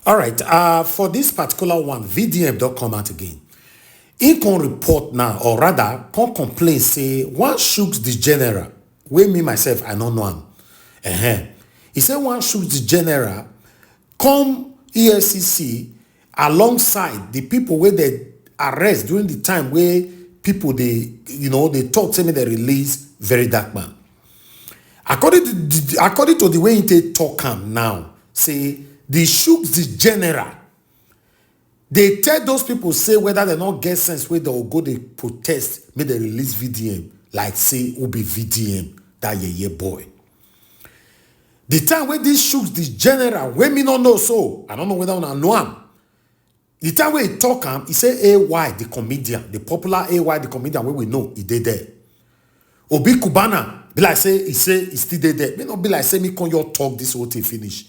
All right, for this particular one, VDM don't come out again. He can report now, or rather, can complain, say, one Chuks the general, wey me myself, I don't know him. He said one Chuks the general come EFCC alongside the people where they arrest during the time where people, they talk, say me they release Very Dark Man. According to the way they talk now, say, the Chuks the general, they tell those people, say, whether they not get sense where they will go, they protest, may they release VDM, like say, who be VDM, that ye boy. The time where this Chuks the general, when me not know so, I don't know whether I know him. The time where he talk he say AY, the comedian, the popular AY, the comedian, where we know he did there. Obi Cubana, be like say, he still there. May not be like say, me con your talk this whole thing finish.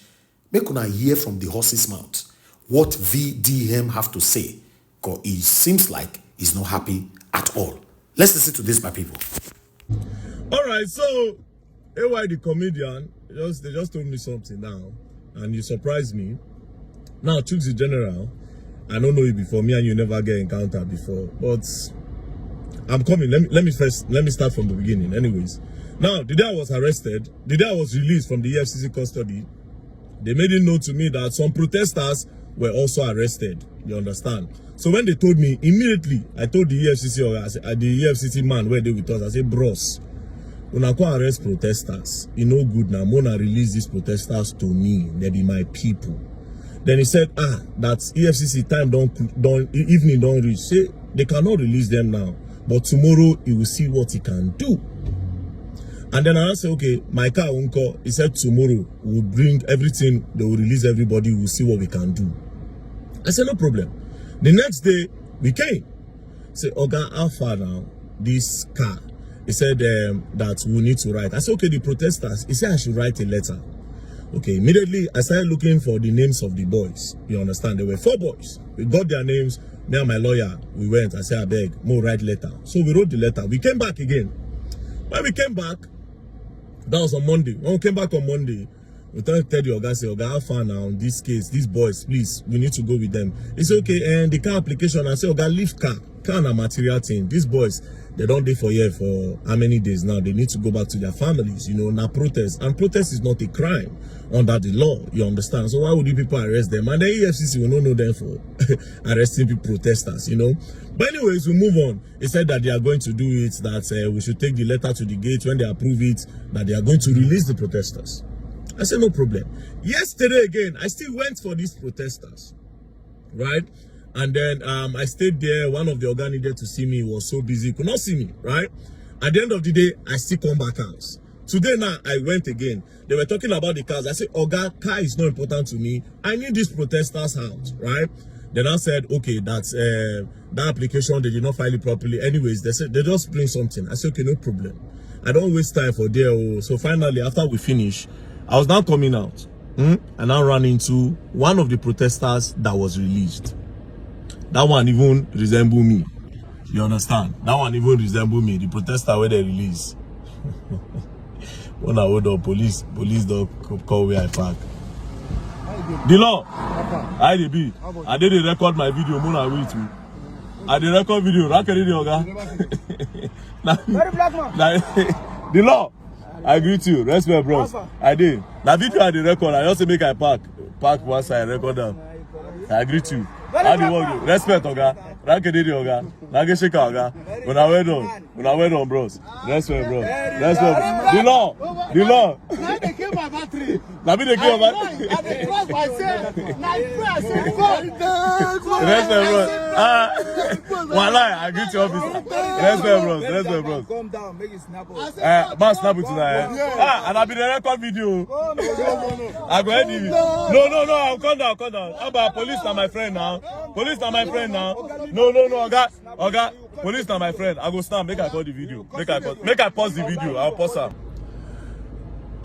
Make una hear from the horse's mouth what VDM have to say, because it seems like he's not happy at all. Let's listen to this, my people. All right, so AY the comedian, they just told me something now, and you surprised me. Now, Chuks the general, I don't know you before, me and you never get encountered before, but I'm coming. Let me start from the beginning. Anyways, now the day I was arrested, the day I was released from the EFCC custody, they made it known to me that some protesters were also arrested. You understand? So when they told me, immediately I told the EFCC or the EFCC man where they with us, I said, bros, when I go arrest protesters, you know good now, I'm gonna release these protesters to me. They be my people. Then he said, that EFCC time evening don't reach. Say they cannot release them now, but tomorrow he will see what he can do. And then I said, okay, my car won't call. He said tomorrow we'll bring everything, they will release everybody, we'll see what we can do. I said, no problem. The next day we came. Say, Oga, how far now? This car. He said that we need to write. I said, okay, the protesters. He said I should write a letter. Okay, immediately I started looking for the names of the boys. You understand? There were 4 boys. We got their names. Me and my lawyer, we went. I said, I beg, more write letter. So we wrote the letter. We came back again. When we came back, that was on Monday. When we came back on Monday, we tell the Oga, say, Oga, how far now in this case? These boys, please, we need to go with them. He said, okay, and the car application, I said, Oga, leave car. Car and a material thing. These boys, they don't dey for here for how many days now? They need to go back to their families, now protest. And protest is not a crime under the law, you understand? So why would you people arrest them? And the EFCC will not know them for arresting people, protesters, But anyways, we move on. He said that they are going to do it, that we should take the letter to the gate. When they approve it, that they are going to release the protesters. I said, no problem. Yesterday again, I still went for these protesters, right? And then I stayed there. One of the organ needed to see me. He was so busy, could not see me, right? At the end of the day, I still come back house. Today now, I went again. They were talking about the cars. I said, Oga, car is not important to me. I need these protesters out, right? Then I said, okay, that's that application, they did not file it properly. Anyways, they said they just bring something. I said, okay, no problem. I don't waste time for there. So finally, after we finish, I was now coming out. And I ran into one of the protesters that was released. That one even resemble me. You understand? That one even resemble me. The protester where they release. When I hold up, police don't call where I park. The law. I did be. I did record my video. Mona wait too. I did record video. The law. I agree to you. Respect, bros. I did. That video I did record. I also make I park one side, record them. I agree to you. How do you want to respect, Oga? Rakedidi, Oga. Nageshika, Oga. When I went on, bros. Respect, bros. Respect. The law. Now they kill my battery. Now they kill my battery. Respect, bros. Walai, I agree to you, officer. Respect, bros. Calm down, make it snap up. Man, snap it tonight. And I'll be the record video. No. I go ahead with you. No, I'll come down. How about police are my friend now? Police are my friend now. No, Oga. Police are my friend. I go stand, make I call the video. Make I pause the video. I'll pause her.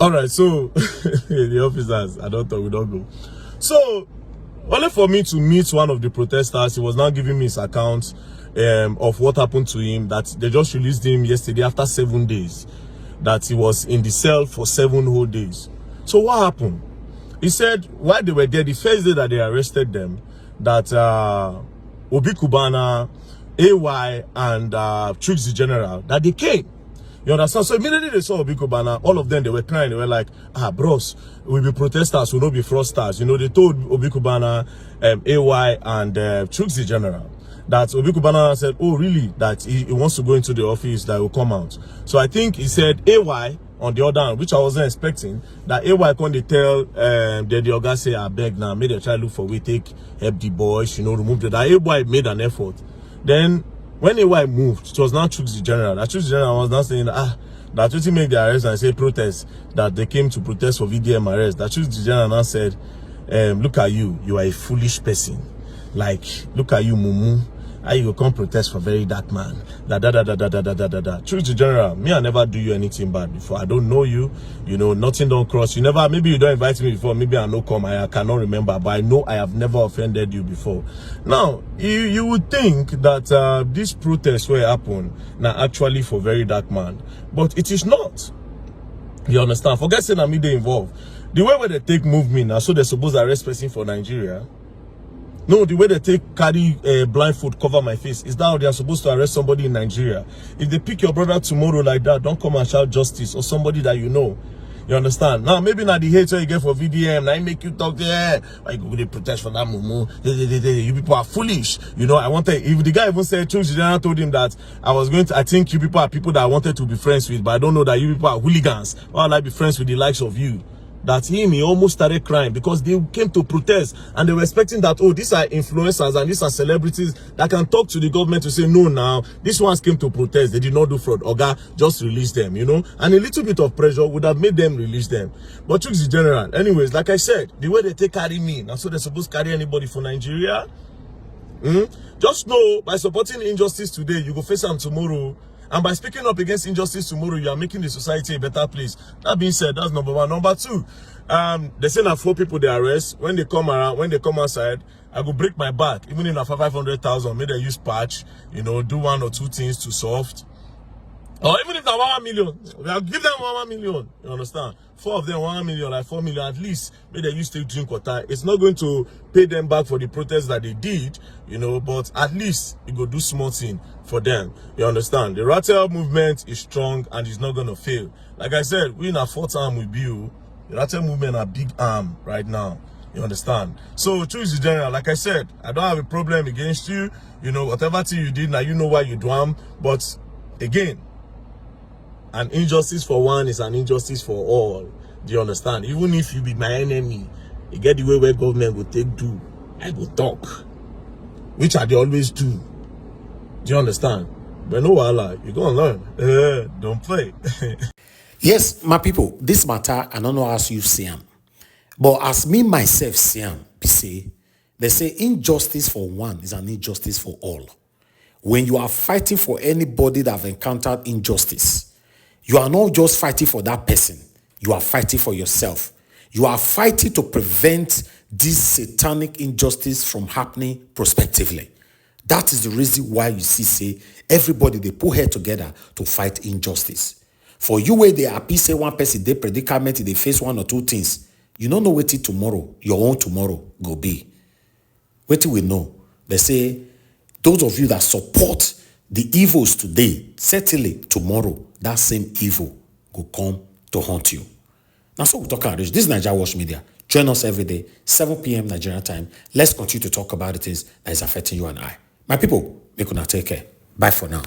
Alright, so the officers, I don't talk, we don't go. So only for me to meet one of the protesters, he was now giving me his account of what happened to him, that they just released him yesterday after 7 days, that he was in the cell for 7 whole days. So what happened? he said while they were there, the first day that they arrested them, that Obi Cubana, AY, and Chuks the General, that they came. You understand? So immediately they saw Obi Cubana, all of them, they were crying. They were like, bros, we'll be protesters, we'll not be fraudsters. You know, they told Obi Cubana, AY, and Chuks the General that Obi Cubana said, oh, really? That he wants to go into the office, that will come out. So I think he said AY, on the other hand, which I wasn't expecting, that AY can they tell the Oga say, I beg now, made a try look for we take help the boys, you know, remove the that AY made an effort. Then when AY moved, it was now Chuks the General. That Chuks the General was now saying that to make the arrest and say protest, that they came to protest for VDM arrest. That Chuks the General now said, look at you are a foolish person. Like, look at you, Mumu. How you come protest for very dark man? Chuks the General, me, I never do you anything bad before. I don't know you. You know, nothing don't cross. You never, maybe you don't invite me before. Maybe I no come. I cannot remember. But I know I have never offended you before. Now, you would think that this protest will happen now actually for very dark man. But it is not. You understand? Forget saying that me they involved. The way where they take movement now, so they're supposed to arrest person for Nigeria. No, the way they take carry blindfold cover my face is that how they are supposed to arrest somebody in Nigeria. If they pick your brother tomorrow like that, don't come and shout justice or somebody that you know. You understand? Now maybe not the hate you get for VDM. Now I make you talk there. Why you go to protest for that mumu? You people are foolish. You know, I wanted, if the guy even said, Chuks the General told him that I think you people are people that I wanted to be friends with, but I don't know that you people are hooligans. Why would I be friends with the likes of you? That he almost started crying because they came to protest and they were expecting that, oh, these are influencers and these are celebrities that can talk to the government to say, no, now, these ones came to protest. They did not do fraud. Oga, just release them, you know? And a little bit of pressure would have made them release them. But Chuks the General, anyways, like I said, the way they take carry me, now so they're supposed to carry anybody for Nigeria. Just know, by supporting injustice today, you go face them tomorrow. And by speaking up against injustice tomorrow, you are making the society a better place. That being said, that's number one. Number two, they say that 4 people they arrest. When they come around, when they come outside, I go break my back. Even if for 500,000, maybe they use patch, you know, do 1 or 2 things to soft. Or even if they're 1 million, I'll give them 1 million. You understand? 4 of them 1 million, like 4 million at least. Maybe they used to drink water. It's not going to pay them back for the protests that they did, you know, but at least you go do small thing for them. You understand? The Rattle movement is strong and it's not going to fail. Like I said, we in our 4th arm with you. The Rattle movement are big arm right now. You understand? So, Chuks the General, like I said, I don't have a problem against you. You know, whatever thing you did, now you know why you do them. But again, an injustice for one is an injustice for all. Do you understand? Even if you be my enemy, you get the way where government will take do. I will talk. Which I they always do. Do you understand? But no wahala, you're gonna learn. Don't play. Yes, my people, this matter, I don't know how you see them. But as me myself see them, they say injustice for one is an injustice for all. When you are fighting for anybody that have encountered injustice, you are not just fighting for that person. You are fighting for yourself. You are fighting to prevent this satanic injustice from happening prospectively. That is the reason why you see, everybody, they put head together to fight injustice. For you, where they happy, say one person, they predicament, they face 1 or 2 things. You don't know what tomorrow, your own tomorrow, go be. Wait till we know. They say, those of you that support the evils today, certainly tomorrow, that same evil will come to haunt you. Now, so we talk about this. This is NAIJA Watch Media. Join us every day, 7 p.m. Nigerian time. Let's continue to talk about the things that is affecting you and I. My people, make una take care. Bye for now.